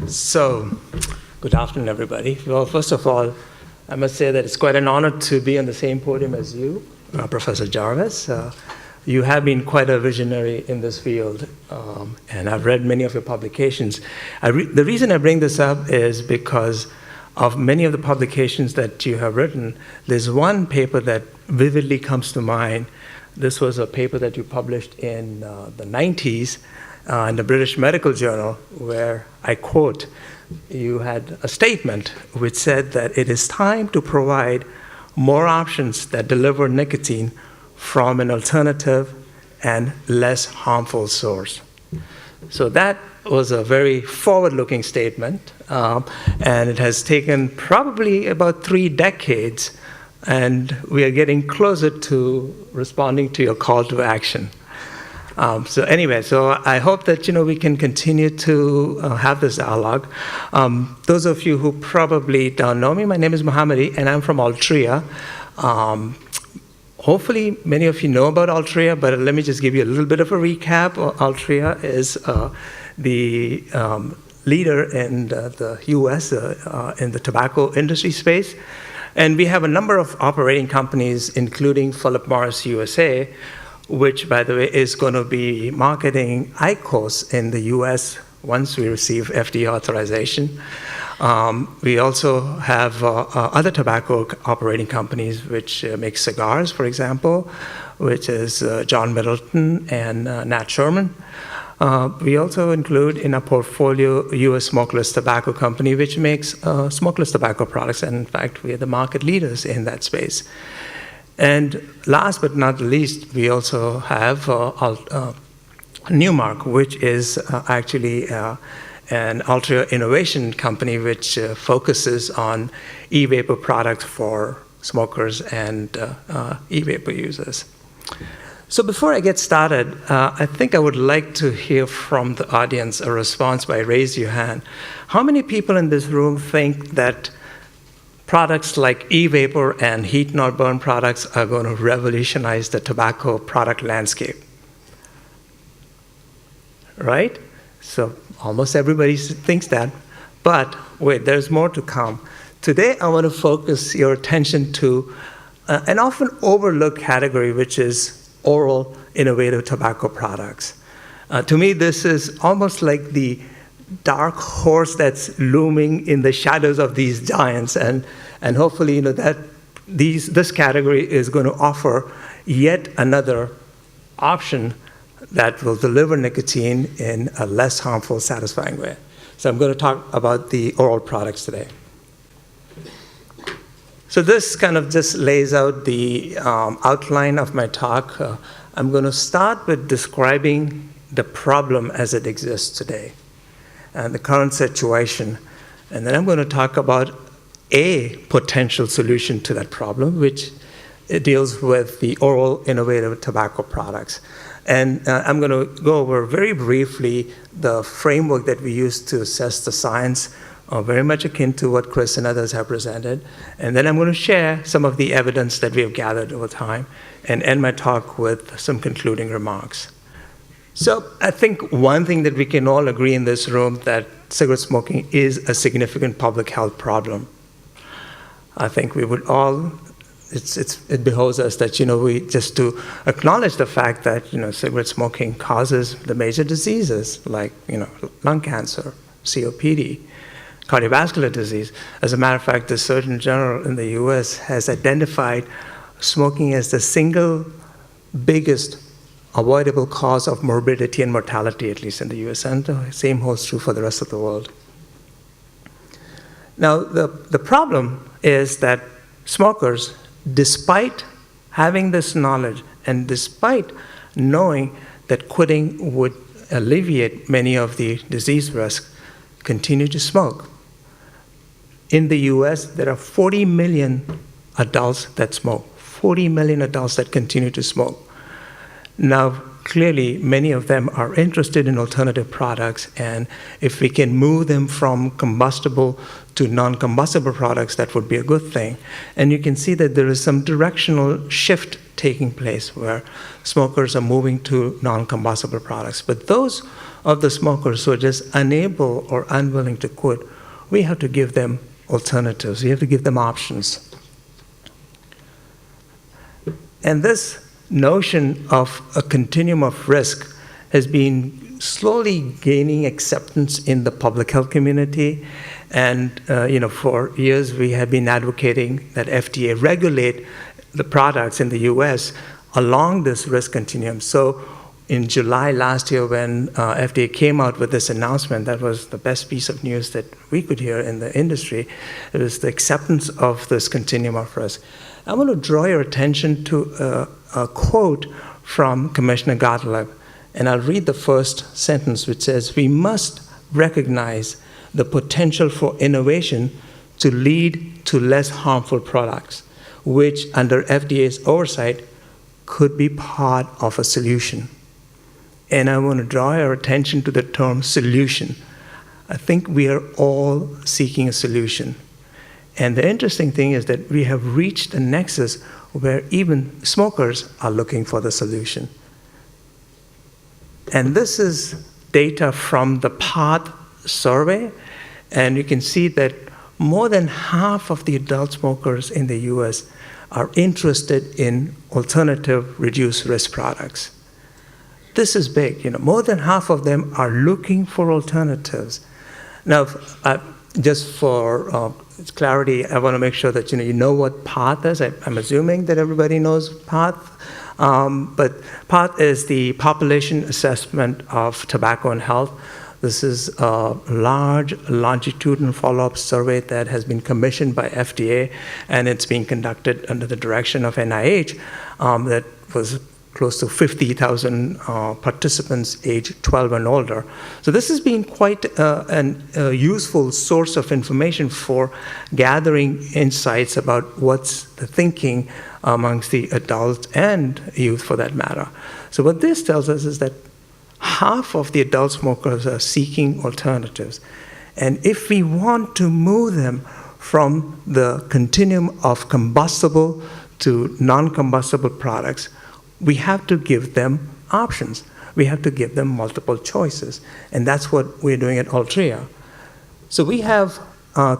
So, good afternoon, everybody. Well, first of all, I must say that it's quite an honor to be on the same podium as you, Professor Jarvis. You have been quite a visionary in this field, and I've read many of your publications. The reason I bring this up is because of many of the publications that you have written. There's one paper that vividly comes to mind. This was a paper that you published in the 90s in the British Medical Journal, where I quote, you had a statement which said that it is time to provide more options that deliver nicotine from an alternative and less harmful source. So that was a very forward-looking statement, and it has taken probably about 3 decades, and we are getting closer to responding to your call to action. So anyway, so I hope that we can continue to have this dialogue. Those of you who probably don't know me, my name is Mohamadi, and I'm from Altria. Hopefully, many of you know about Altria, but let me just give you a little bit of a recap. Altria is the leader in the U.S. In the tobacco industry space. And we have a number of operating companies, including Philip Morris USA, which, by the way, is going to be marketing IQOS in the U.S. once we receive FDA authorization. We also have other tobacco operating companies which make cigars, for example, which is John Middleton and Nat Sherman. We also include in our portfolio U.S. Smokeless Tobacco Company, which makes smokeless tobacco products, and in fact, we are the market leaders in that space. And last but not least, we also have Newmark, which is actually an Altria innovation company which focuses on e-vapor products for smokers and e-vapor users. So before I get started, I think I would like to hear from the audience a response by raise your hand. How many people in this room think that products like e-vapor and heat-not-burn products are going to revolutionize the tobacco product landscape? Right? So almost everybody thinks that. But wait, there's more to come. Today, I want to focus your attention to an often overlooked category, which is oral innovative tobacco products. To me, this is almost like the dark horse that's looming in the shadows of these giants, and hopefully that this category is going to offer yet another option that will deliver nicotine in a less harmful, satisfying way. So I'm going to talk about the oral products today. So this kind of just lays out the outline of my talk. I'm going to start with describing the problem as it exists today and the current situation. And then I'm going to talk about a potential solution to that problem, which deals with the oral innovative tobacco products. And I'm going to go over very briefly the framework that we use to assess the science, very much akin to what Chris and others have presented. And then I'm going to share some of the evidence that we have gathered over time and end my talk with some concluding remarks. So I think one thing that we can all agree in this room that cigarette smoking is a significant public health problem. I think we would all, it behoves us that, we just to acknowledge the fact that, cigarette smoking causes the major diseases like, lung cancer, COPD, cardiovascular disease. As a matter of fact, the Surgeon General in the US has identified smoking as the single biggest avoidable cause of morbidity and mortality, at least in the US, and the same holds true for the rest of the world. Now, the problem is that smokers, despite having this knowledge and despite knowing that quitting would alleviate many of the disease risks, continue to smoke. In the US, there are 40 million adults that smoke, 40 million adults that continue to smoke. Now, clearly, many of them are interested in alternative products, and if we can move them from combustible to non-combustible products, that would be a good thing. And you can see that there is some directional shift taking place where smokers are moving to non-combustible products. But those of the smokers who are just unable or unwilling to quit, we have to give them alternatives. We have to give them options. And this notion of a continuum of risk has been slowly gaining acceptance in the public health community. And for years we have been advocating that FDA regulate the products in the US along this risk continuum. So in July last year, when FDA came out with this announcement, that was the best piece of news that we could hear in the industry. It was the acceptance of this continuum of risk. I want to draw your attention to a quote from Commissioner Gottlieb, and I'll read the first sentence, which says, "We must recognize the potential for innovation to lead to less harmful products, which under FDA's oversight could be part of a solution." And I want to draw your attention to the term solution. I think we are all seeking a solution. And the interesting thing is that we have reached a nexus where even smokers are looking for the solution. And this is data from the PATH survey, and you can see that more than half of the adult smokers in the US are interested in alternative reduced risk products. This is big. More than half of them are looking for alternatives. Now, just for clarity, I want to make sure that you know what PATH is. I'm assuming that everybody knows PATH. But PATH is the Population Assessment of Tobacco and Health. This is a large longitudinal follow-up survey that has been commissioned by FDA, and it's being conducted under the direction of NIH. That was close to 50,000 participants aged 12 and older. So this has been quite a useful source of information for gathering insights about what's the thinking amongst the adults and youth for that matter. So what this tells us is that half of the adult smokers are seeking alternatives. And if we want to move them from the continuum of combustible to non-combustible products, we have to give them options. We have to give them multiple choices. And that's what we're doing at Altria. So we have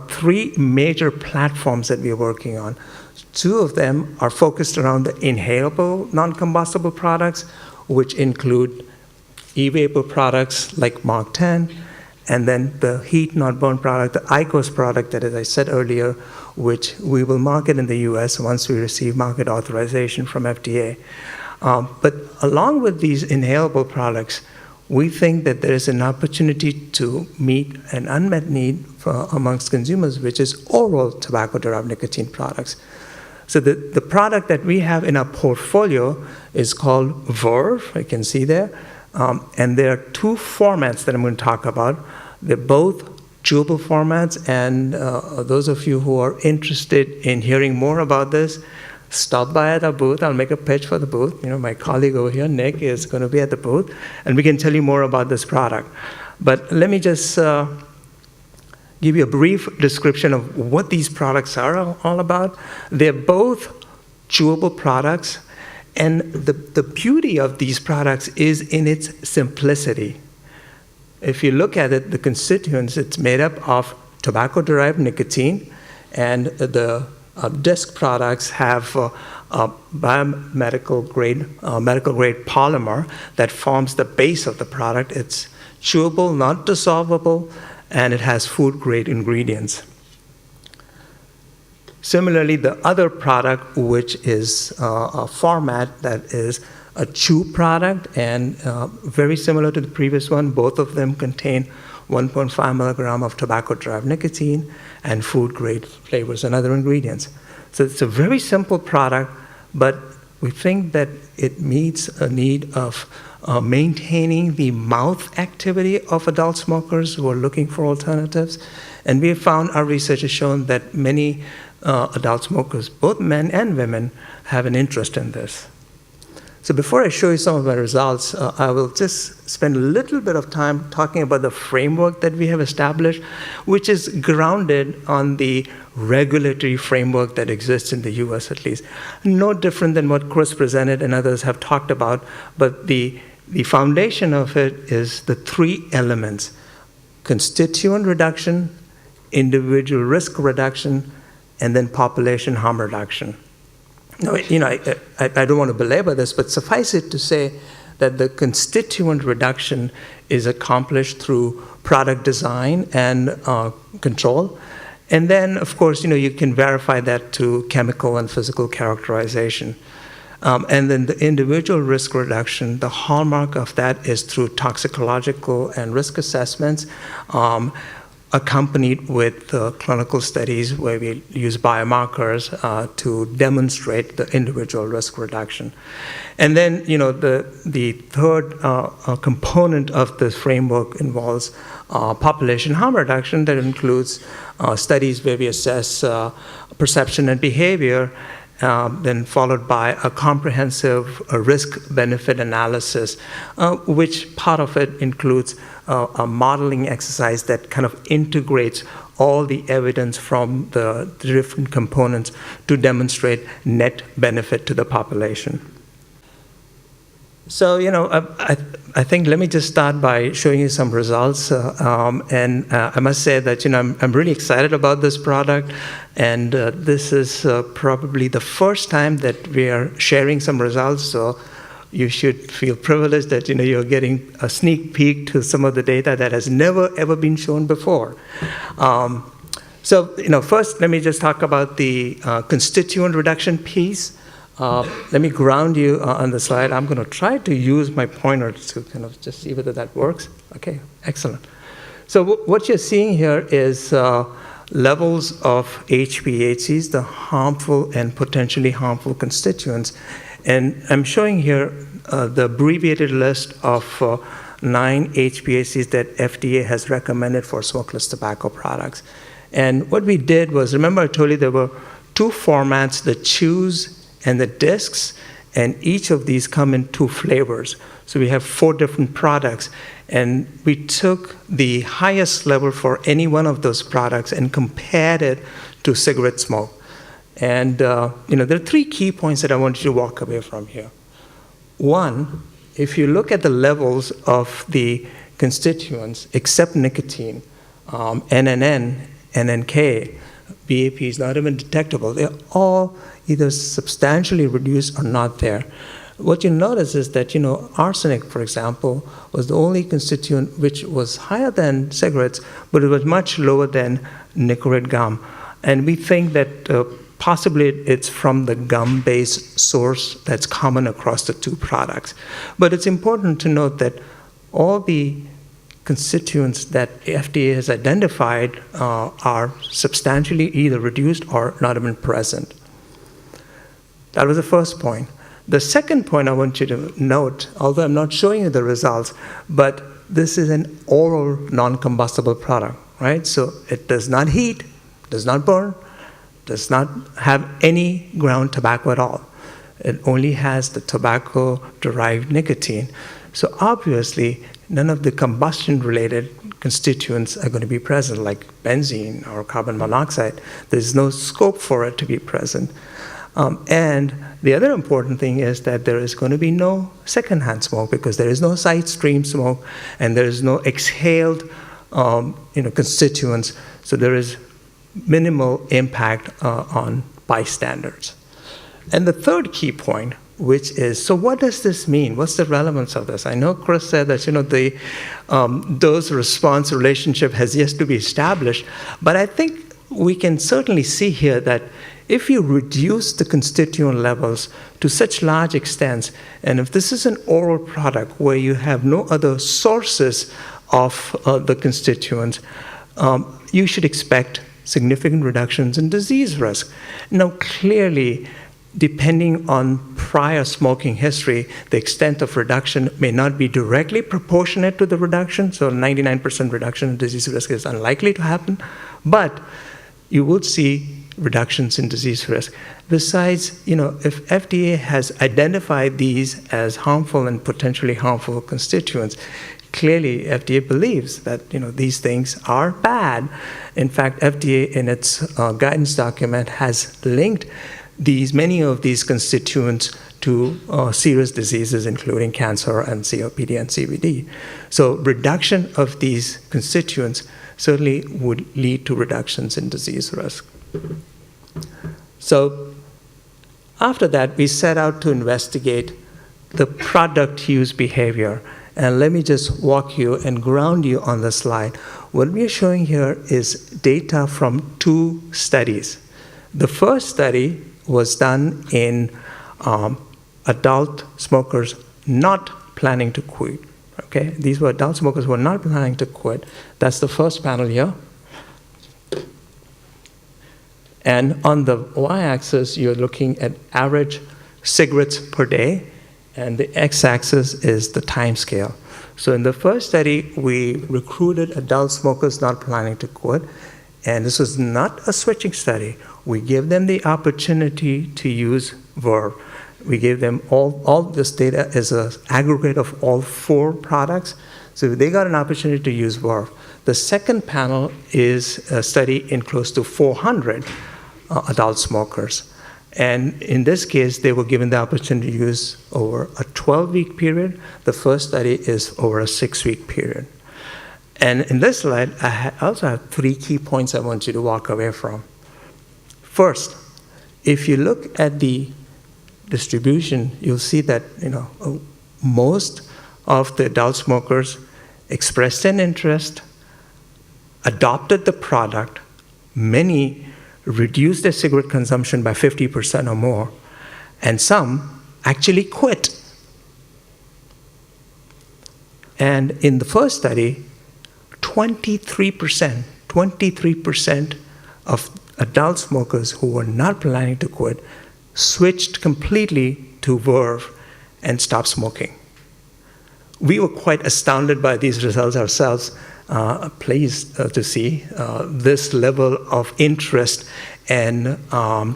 3 major platforms that we're working on. 2 of them are focused around the inhalable non-combustible products, which include e-vapor products like MarkTen, and then the heat not burn product, the IQOS product that, as I said earlier, which we will market in the US once we receive market authorization from FDA. But along with these inhalable products, we think that there is an opportunity to meet an unmet need amongst consumers, which is oral tobacco-derived nicotine products. So the product that we have in our portfolio is called Verve, you can see there. And there are 2 formats that I'm going to talk about. They're both chewable formats, and those of you who are interested in hearing more about this, stop by at our booth. I'll make a pitch for the booth. My colleague over here, Nick, is going to be at the booth, and we can tell you more about this product. But let me just give you a brief description of what these products are all about. They're both chewable products, and the beauty of these products is in its simplicity. If you look at it, the constituents, it's made up of tobacco-derived nicotine, and the disc products have a medical grade polymer that forms the base of the product. It's chewable, not dissolvable, and it has food-grade ingredients. Similarly, the other product, which is a format that is a chew product, and very similar to the previous one, both of them contain 1.5 milligram of tobacco-derived nicotine and food-grade flavors and other ingredients. So it's a very simple product, but we think that it meets a need of maintaining the mouth activity of adult smokers who are looking for alternatives. And we have found, our research has shown that many adult smokers, both men and women, have an interest in this. So before I show you some of my results, I will just spend a little bit of time talking about the framework that we have established, which is grounded on the regulatory framework that exists in the US at least. No different than what Chris presented and others have talked about, but the foundation of it is the three elements: constituent reduction, individual risk reduction, and then population harm reduction. Now, I don't want to belabor this, but suffice it to say that the constituent reduction is accomplished through product design and control. And then, of course, you can verify that to chemical and physical characterization. And then the individual risk reduction, the hallmark of that is through toxicological and risk assessments, accompanied with clinical studies where we use biomarkers to demonstrate the individual risk reduction. And then, the third component of this framework involves population harm reduction that includes studies where we assess perception and behavior, then followed by a comprehensive risk-benefit analysis, which part of it includes a modeling exercise that kind of integrates all the evidence from the different components to demonstrate net benefit to the population. So, I think let me just start by showing you some results. And I must say that, I'm really excited about this product. And this is probably the first time that we are sharing some results. So you should feel privileged that, you're getting a sneak peek to some of the data that has never, ever been shown before. So, first, let me just talk about the constituent reduction piece. Let me ground you on the slide. I'm going to try to use my pointer to kind of just see whether that works. Okay, excellent. So what you're seeing here is levels of HPHCs, the harmful and potentially harmful constituents. And I'm showing here the abbreviated list of 9 HPHCs that FDA has recommended for smokeless tobacco products. And what we did was, remember I told you there were 2 formats, the chews and the discs, and each of these come in 2 flavors. So we have 4 different products, and we took the highest level for any one of those products and compared it to cigarette smoke. And there are 3 key points that I want you to walk away from here. One, if you look at the levels of the constituents, except nicotine, NNN, NNK, BAP is not even detectable. They're all either substantially reduced or not there. What you notice is that, arsenic, for example, was the only constituent which was higher than cigarettes, but it was much lower than nicotine gum. And we think that possibly it's from the gum-based source that's common across the 2 products. But it's important to note that all the constituents that FDA has identified are substantially either reduced or not even present. That was the first point. The second point I want you to note, although I'm not showing you the results, but this is an oral non-combustible product, right? So it does not heat, does not burn, does not have any ground tobacco at all. It only has the tobacco-derived nicotine. So obviously, none of the combustion-related constituents are going to be present, like benzene or carbon monoxide. There's no scope for it to be present. And the other important thing is that there is going to be no secondhand smoke because there is no side stream smoke and there is no exhaled constituents. So there is minimal impact on bystanders. And the third key point, which is, so what does this mean? What's the relevance of this? I know Chris said that the dose-response relationship has yet to be established, but I think we can certainly see here that if you reduce the constituent levels to such large extents, and if this is an oral product where you have no other sources of the constituents, you should expect significant reductions in disease risk. Now, clearly, depending on prior smoking history, the extent of reduction may not be directly proportionate to the reduction, so 99% reduction in disease risk is unlikely to happen, but you will see reductions in disease risk. Besides, if FDA has identified these as harmful and potentially harmful constituents, clearly FDA believes that these things are bad. In fact, FDA in its guidance document has linked many of these constituents to serious diseases, including cancer and COPD and CVD. So reduction of these constituents certainly would lead to reductions in disease risk. So after that, we set out to investigate the product use behavior. And let me just walk you and ground you on the slide. What we are showing here is data from 2 studies. The first study was done in adult smokers not planning to quit. Okay, these were adult smokers who were not planning to quit. That's the first panel here. And on the y-axis, you're looking at average cigarettes per day, and the x-axis is the time scale. So in the first study, we recruited adult smokers not planning to quit, and this was not a switching study. We gave them the opportunity to use Verve. We gave them all this data as an aggregate of all 4 products. So they got an opportunity to use Verve. The second panel is a study in close to 400 adult smokers. And in this case, they were given the opportunity to use over a 12-week period. The first study is over a 6-week period. And in this slide, I also have 3 key points I want you to walk away from. First, if you look at the distribution, you'll see that most of the adult smokers expressed an interest, adopted the product. Many reduced their cigarette consumption by 50% or more, and some actually quit. And in the first study, 23% of adult smokers who were not planning to quit switched completely to Verve and stopped smoking. We were quite astounded by these results ourselves, pleased to see this level of interest and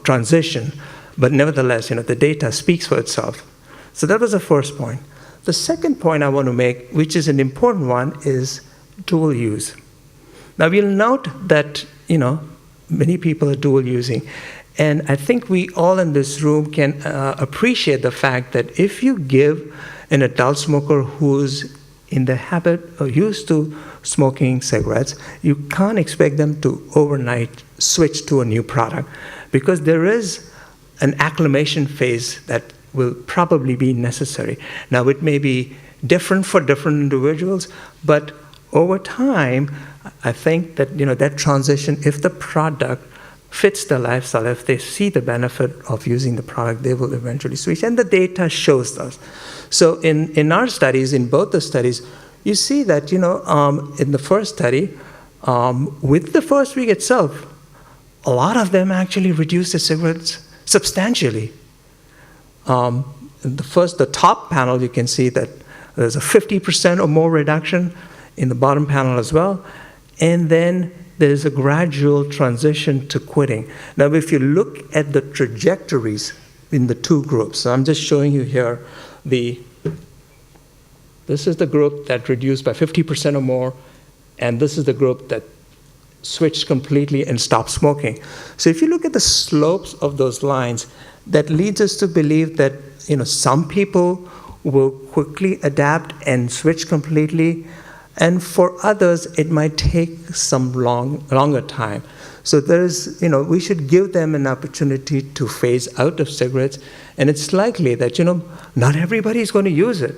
transition. But nevertheless, the data speaks for itself. So that was the first point. The second point I want to make, which is an important one, is dual use. Now we'll note that, many people are dual using. And I think we all in this room can appreciate the fact that if you give an adult smoker who's in the habit or used to smoking cigarettes, you can't expect them to overnight switch to a new product, because there is an acclimation phase that will probably be necessary. Now, it may be different for different individuals, but over time, I think that that transition, if the product fits their lifestyle, if they see the benefit of using the product, they will eventually switch. And the data shows us. So in our studies, in both the studies, you see that, in the first study, with the first week itself, a lot of them actually reduced their cigarettes substantially. The top panel, you can see that there's a 50% or more reduction in the bottom panel as well. And then there's a gradual transition to quitting. Now, if you look at the trajectories in the 2 groups, so I'm just showing you here this is the group that reduced by 50% or more, and this is the group that switched completely and stopped smoking. So if you look at the slopes of those lines, that leads us to believe that some people will quickly adapt and switch completely, and for others it might take some longer time. So we should give them an opportunity to phase out of cigarettes, and it's likely that not everybody is going to use it.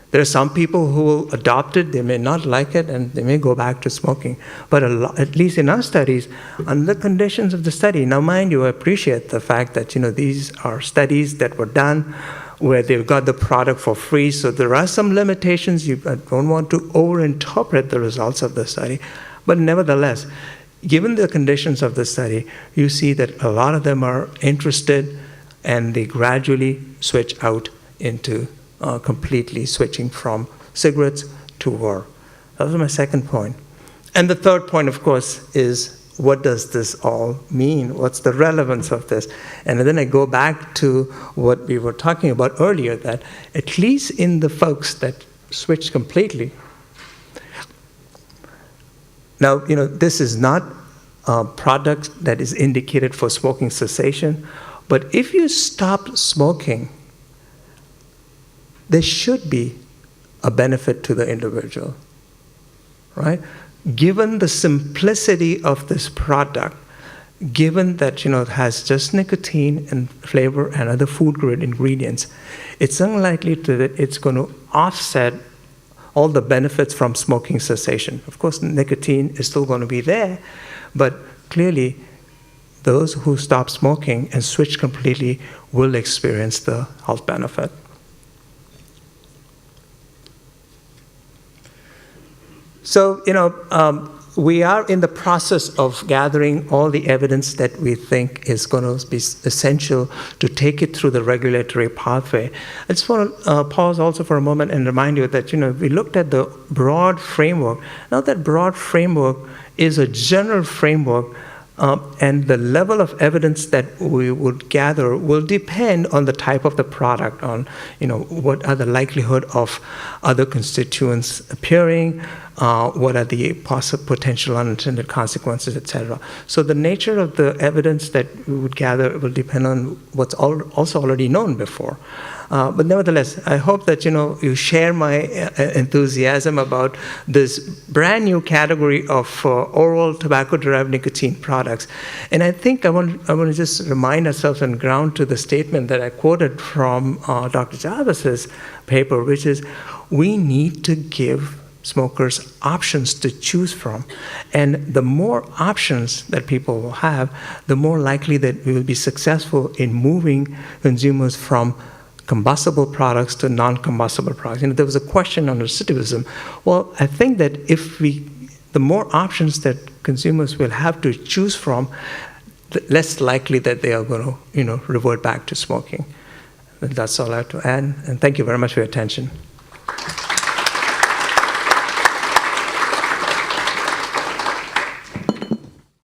There are some people who will adopt it, they may not like it, and they may go back to smoking. But at least in our studies, under the conditions of the study, now mind you, I appreciate the fact that these are studies that were done where they've got the product for free, so there are some limitations. I don't want to overinterpret the results of the study. But nevertheless, given the conditions of the study, you see that a lot of them are interested, and they gradually switch out into completely switching from cigarettes to Verve. That was my second point. And the third point, of course, is what does this all mean? What's the relevance of this? And then I go back to what we were talking about earlier, that at least in the folks that switch completely. Now, this is not a product that is indicated for smoking cessation, but if you stop smoking, there should be a benefit to the individual, right? Given the simplicity of this product, given that it has just nicotine and flavor and other food-grade ingredients, it's unlikely that it's going to offset all the benefits from smoking cessation. Of course, nicotine is still going to be there, but clearly, those who stop smoking and switch completely will experience the health benefit. So, we are in the process of gathering all the evidence that we think is going to be essential to take it through the regulatory pathway. I just want to pause also for a moment and remind you that, we looked at the broad framework. Now that broad framework is a general framework, and the level of evidence that we would gather will depend on the type of the product, on what are the likelihood of other constituents appearing, what are the possible potential unintended consequences, etc. So the nature of the evidence that we would gather will depend on what's also already known before. But nevertheless, I hope that you share my enthusiasm about this brand new category of oral tobacco-derived nicotine products. And I think I want to just remind ourselves and ground to the statement that I quoted from Dr. Jarvis's paper, which is we need to give smokers options to choose from. And the more options that people will have, the more likely that we will be successful in moving consumers from combustible products to non-combustible products. There was a question on recidivism. Well, I think that the more options that consumers will have to choose from, the less likely that they are going to, revert back to smoking. And that's all I have to add. And thank you very much for your attention.